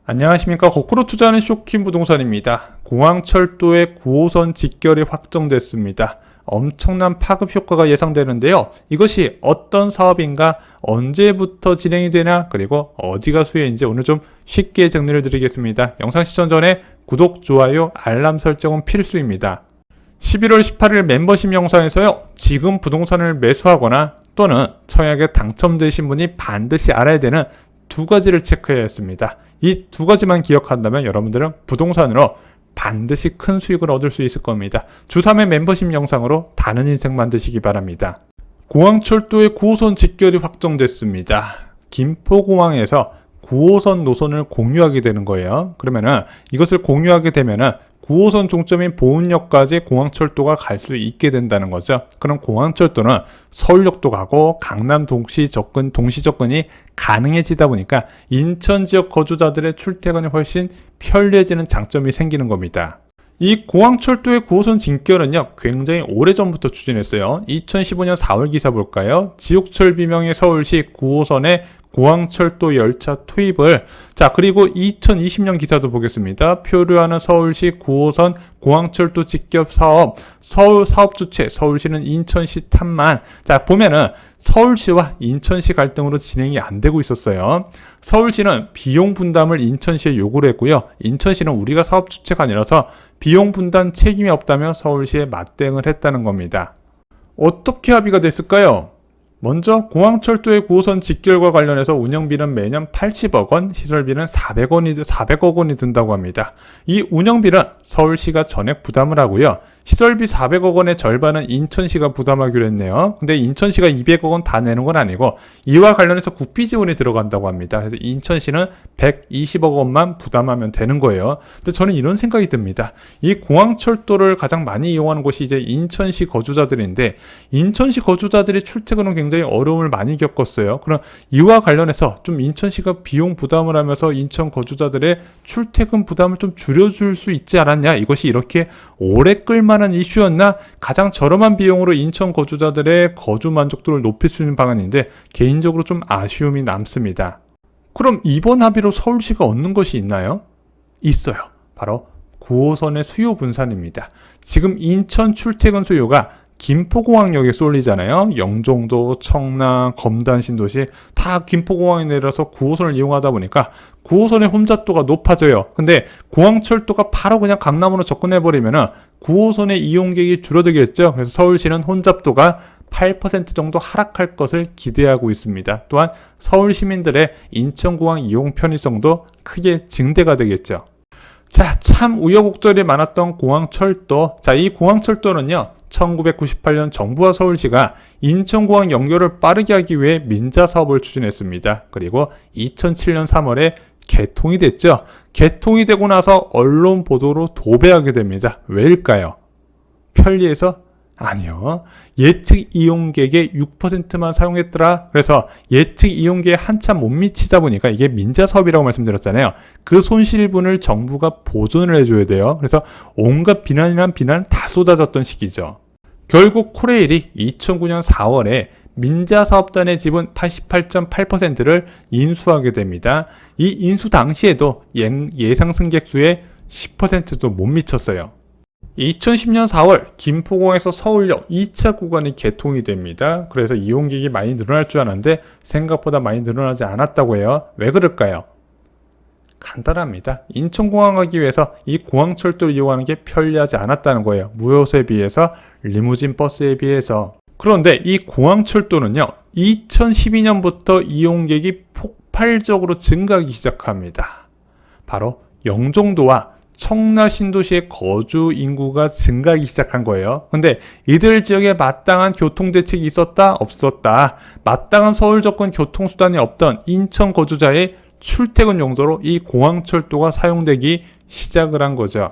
안녕하십니까. 거꾸로 투자하는 쇼킹 부동산입니다. 공항철도의 9호선 직결이 확정됐습니다. 엄청난 파급 효과가 예상되는데요. 이것이 어떤 사업인가, 언제부터 진행이 되나, 그리고 어디가 수혜인지 오늘 좀 쉽게 정리를 드리겠습니다. 영상 시청 전에 구독, 좋아요, 알람 설정은 필수입니다. 11월 18일 멤버십 영상에서요, 지금 부동산을 매수하거나 또는 청약에 당첨되신 분이 반드시 알아야 되는 두 가지를 체크해야 했습니다. 이 두 가지만 기억한다면 여러분들은 부동산으로 반드시 큰 수익을 얻을 수 있을 겁니다. 주3회 멤버십 영상으로 다른 인생 만드시기 바랍니다. 공항철도의 9호선 직결이 확정됐습니다. 김포공항에서 9호선 노선을 공유하게 되는 거예요. 그러면은 이것을 공유하게 되면은 9호선 종점인 보은역까지 공항철도가 갈 수 있게 된다는 거죠. 그럼 공항철도는 서울역도 가고 강남 동시 접근이 가능해지다 보니까 인천 지역 거주자들의 출퇴근이 훨씬 편리해지는 장점이 생기는 겁니다. 이 공항철도의 9호선 직결은요, 굉장히 오래전부터 추진했어요. 2015년 4월 기사 볼까요? 지옥철 비명의 서울시 9호선에 공항철도 열차 투입을, 그리고 2020년 기사도 보겠습니다. 표류하는 서울시 9호선 공항철도 직결 사업, 사업 주체 서울시는 인천시 탓만. 보면은 서울시와 인천시 갈등으로 진행이 안 되고 있었어요. 서울시는 비용 분담을 인천시에 요구를 했고요. 인천시는 우리가 사업 주체가 아니라서 비용 분담 책임이 없다며 서울시에 맞대응을 했다는 겁니다. 어떻게 합의가 됐을까요? 먼저 공항철도의 9호선 직결과 관련해서 운영비는 매년 80억 원, 시설비는 400억 원이 든다고 합니다. 이 운영비는 서울시가 전액 부담을 하고요. 시설비 400억 원의 절반은 인천시가 부담하기로 했네요. 근데 인천시가 200억 원 다 내는 건 아니고 이와 관련해서 국비 지원이 들어간다고 합니다. 그래서 인천시는 120억 원만 부담하면 되는 거예요. 근데 저는 이런 생각이 듭니다. 이 공항철도를 가장 많이 이용하는 곳이 이제 인천시 거주자들인데, 인천시 거주자들이 출퇴근은 굉장히 어려움을 많이 겪었어요. 그럼 이와 관련해서 좀 인천시가 비용 부담을 하면서 인천 거주자들의 출퇴근 부담을 좀 줄여줄 수 있지 않았냐? 이것이 이렇게 오래 끌만한 이슈였나? 가장 저렴한 비용으로 인천 거주자들의 거주 만족도를 높일 수 있는 방안인데 개인적으로 좀 아쉬움이 남습니다. 그럼 이번 합의로 서울시가 얻는 것이 있나요? 있어요. 바로 9호선의 수요 분산입니다. 지금 인천 출퇴근 수요가 김포공항역에 쏠리잖아요. 영종도, 청라, 검단 신도시 다 김포공항에 내려서 9호선을 이용하다 보니까 9호선의 혼잡도가 높아져요. 근데 공항철도가 바로 그냥 강남으로 접근해버리면은 9호선의 이용객이 줄어들겠죠. 그래서 서울시는 혼잡도가 8% 정도 하락할 것을 기대하고 있습니다. 또한 서울 시민들의 인천공항 이용 편의성도 크게 증대가 되겠죠. 참 우여곡절이 많았던 공항철도. 이 공항철도는요, 1998년 정부와 서울시가 인천공항 연결을 빠르게 하기 위해 민자 사업을 추진했습니다. 그리고 2007년 3월에 개통이 됐죠. 개통이 되고 나서 언론 보도로 도배하게 됩니다. 왜일까요? 편리해서? 아니요. 예측 이용객의 6%만 사용했더라. 그래서 예측 이용객에 한참 못 미치다 보니까 이게 민자 사업이라고 말씀드렸잖아요. 그 손실분을 정부가 보존을 해줘야 돼요. 그래서 온갖 비난이란 비난 다 쏟아졌던 시기죠. 결국 코레일이 2009년 4월에 민자 사업단의 지분 88.8%를 인수하게 됩니다. 이 인수 당시에도 예상 승객 수의 10%도 못 미쳤어요. 2010년 4월 김포공항에서 서울역 2차 구간이 개통이 됩니다. 그래서 이용객이 많이 늘어날 줄 알았는데 생각보다 많이 늘어나지 않았다고 해요. 왜 그럴까요? 간단합니다. 인천공항 가기 위해서 이 공항철도를 이용하는 게 편리하지 않았다는 거예요. 무효소에 비해서, 리무진 버스에 비해서. 그런데 이 공항철도는요, 2012년부터 이용객이 폭발적으로 증가하기 시작합니다. 바로 영종도와 청라 신도시의 거주 인구가 증가하기 시작한 거예요. 근데 이들 지역에 마땅한 교통대책이 있었다? 없었다. 마땅한 서울 접근 교통수단이 없던 인천 거주자의 출퇴근 용도로 이 공항철도가 사용되기 시작을 한 거죠.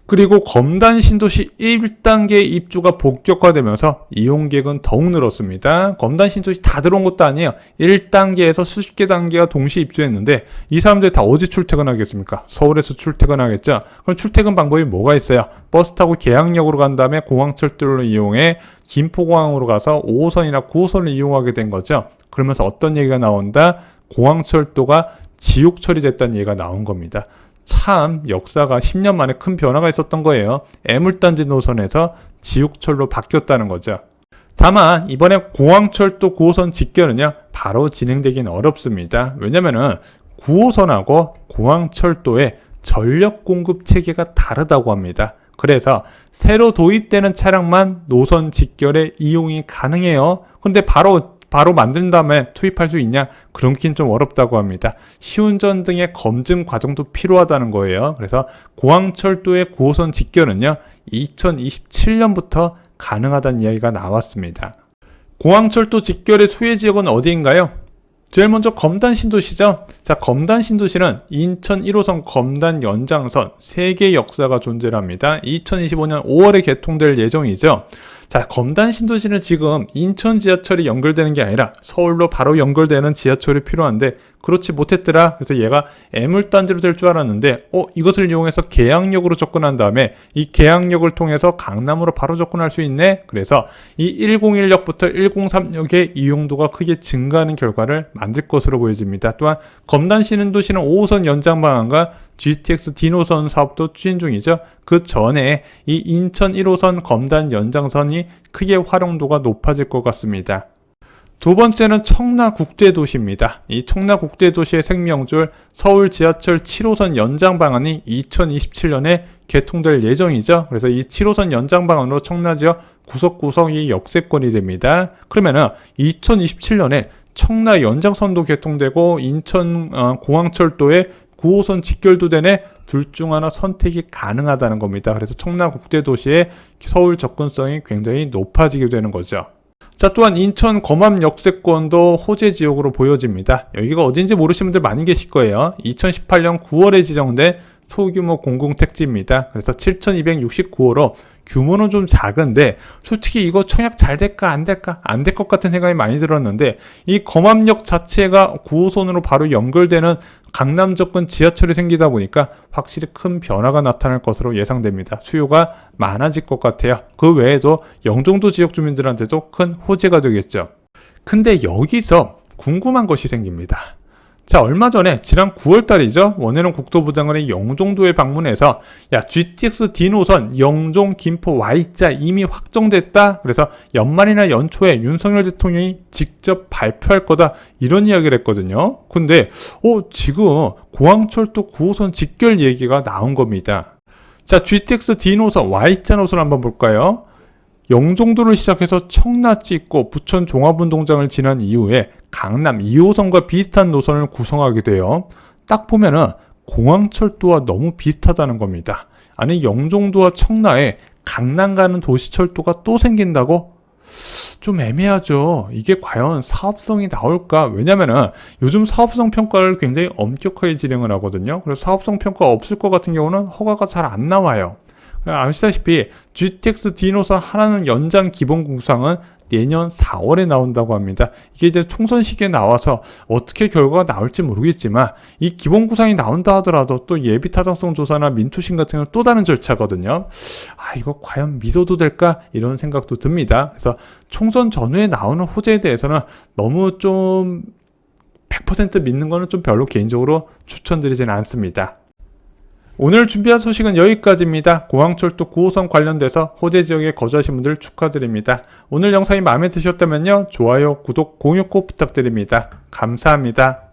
그리고 검단 신도시 1단계 입주가 본격화되면서 이용객은 더욱 늘었습니다. 검단 신도시 다 들어온 것도 아니에요. 1단계에서 수십 개 단계가 동시에 입주했는데 이 사람들이 다 어디 출퇴근하겠습니까? 서울에서 출퇴근하겠죠. 그럼 출퇴근 방법이 뭐가 있어요? 버스 타고 계양역으로 간 다음에 공항철도를 이용해 김포공항으로 가서 5호선이나 9호선을 이용하게 된 거죠. 그러면서 어떤 얘기가 나온다? 공항철도가 지옥철이 됐다는 얘기가 나온 겁니다. 참 역사가 10년 만에 큰 변화가 있었던 거예요. 애물단지 노선에서 지옥철로 바뀌었다는 거죠. 다만 이번에 공항철도 9호선 직결은요 바로 진행되긴 어렵습니다. 왜냐면은 9호선하고 공항철도의 전력 공급 체계가 다르다고 합니다. 그래서 새로 도입되는 차량만 노선 직결에 이용이 가능해요. 근데 바로 만든 다음에 투입할 수 있냐? 그렇긴 좀 어렵다고 합니다. 시운전 등의 검증 과정도 필요하다는 거예요. 그래서 공항철도의 9호선 직결은요 2027년부터 가능하다는 이야기가 나왔습니다. 공항철도 직결의 수혜 지역은 어디인가요? 제일 먼저 검단 신도시죠. 자, 검단 신도시는 인천 1호선 검단 연장선 3개 역사가 존재합니다. 2025년 5월에 개통될 예정이죠. 자, 검단 신도시는 지금 인천 지하철이 연결되는 게 아니라 서울로 바로 연결되는 지하철이 필요한데 그렇지 못했더라. 그래서 얘가 애물단지로 될 줄 알았는데 이것을 이용해서 계양역으로 접근한 다음에 이 계양역을 통해서 강남으로 바로 접근할 수 있네. 그래서 이 101역부터 103역의 이용도가 크게 증가하는 결과를 만들 것으로 보여집니다. 또한 검단 신도시는 5호선 연장 방안과 GTX D 노선 사업도 추진 중이죠. 그 전에 이 인천 1호선 검단 연장선이 크게 활용도가 높아질 것 같습니다. 두 번째는 청라국제도시입니다. 이 청라국제도시의 생명줄 서울 지하철 7호선 연장 방안이 2027년에 개통될 예정이죠. 그래서 이 7호선 연장 방안으로 청라지역 구석구석이 역세권이 됩니다. 그러면은 2027년에 청라 연장선도 개통되고 인천 공항철도에 9호선 직결도 되네. 둘 중 하나 선택이 가능하다는 겁니다. 그래서 청라국제도시의 서울 접근성이 굉장히 높아지게 되는 거죠. 자, 또한 인천 검암 역세권도 호재 지역으로 보여집니다. 여기가 어딘지 모르시는 분들 많이 계실 거예요. 2018년 9월에 지정된 소규모 공공택지입니다. 그래서 7,269호로 규모는 좀 작은데 솔직히 이거 청약 잘 될까 안 될까 안 될 것 같은 생각이 많이 들었는데 이 검암역 자체가 9호선으로 바로 연결되는 강남 접근 지하철이 생기다 보니까 확실히 큰 변화가 나타날 것으로 예상됩니다. 수요가 많아질 것 같아요. 그 외에도 영종도 지역 주민들한테도 큰 호재가 되겠죠. 근데 여기서 궁금한 것이 생깁니다. 자, 얼마 전에 지난 9월달이죠. 원해농 국토부장관이 영종도에 방문해서 GTX D 노선 영종 김포 Y자 이미 확정됐다. 그래서 연말이나 연초에 윤석열 대통령이 직접 발표할 거다. 이런 이야기를 했거든요. 근데 지금 공항철도 9호선 직결 얘기가 나온 겁니다. 자, GTX D 노선 Y자 노선 한번 볼까요? 영종도를 시작해서 청라지 있고 부천 종합운동장을 지난 이후에 강남 2호선과 비슷한 노선을 구성하게 돼요. 딱 보면은 공항철도와 너무 비슷하다는 겁니다. 아니 영종도와 청라에 강남 가는 도시철도가 또 생긴다고? 좀 애매하죠. 이게 과연 사업성이 나올까? 왜냐면은 요즘 사업성 평가를 굉장히 엄격하게 진행을 하거든요. 그래서 사업성 평가 없을 것 같은 경우는 허가가 잘 안 나와요. 아시다시피 GTX D 노선 하나는 연장 기본 구상은 내년 4월에 나온다고 합니다. 이게 이제 총선 시기에 나와서 어떻게 결과가 나올지 모르겠지만 이 기본 구상이 나온다 하더라도 또 예비 타당성 조사나 민투심 같은 건 또 다른 절차거든요. 이거 과연 믿어도 될까? 이런 생각도 듭니다. 그래서 총선 전후에 나오는 호재에 대해서는 너무 좀 100% 믿는 거는 좀 별로 개인적으로 추천드리지는 않습니다. 오늘 준비한 소식은 여기까지입니다. 공항철도 9호선 관련돼서 호재 지역에 거주하신 분들 축하드립니다. 오늘 영상이 마음에 드셨다면요. 좋아요, 구독, 공유 꼭 부탁드립니다. 감사합니다.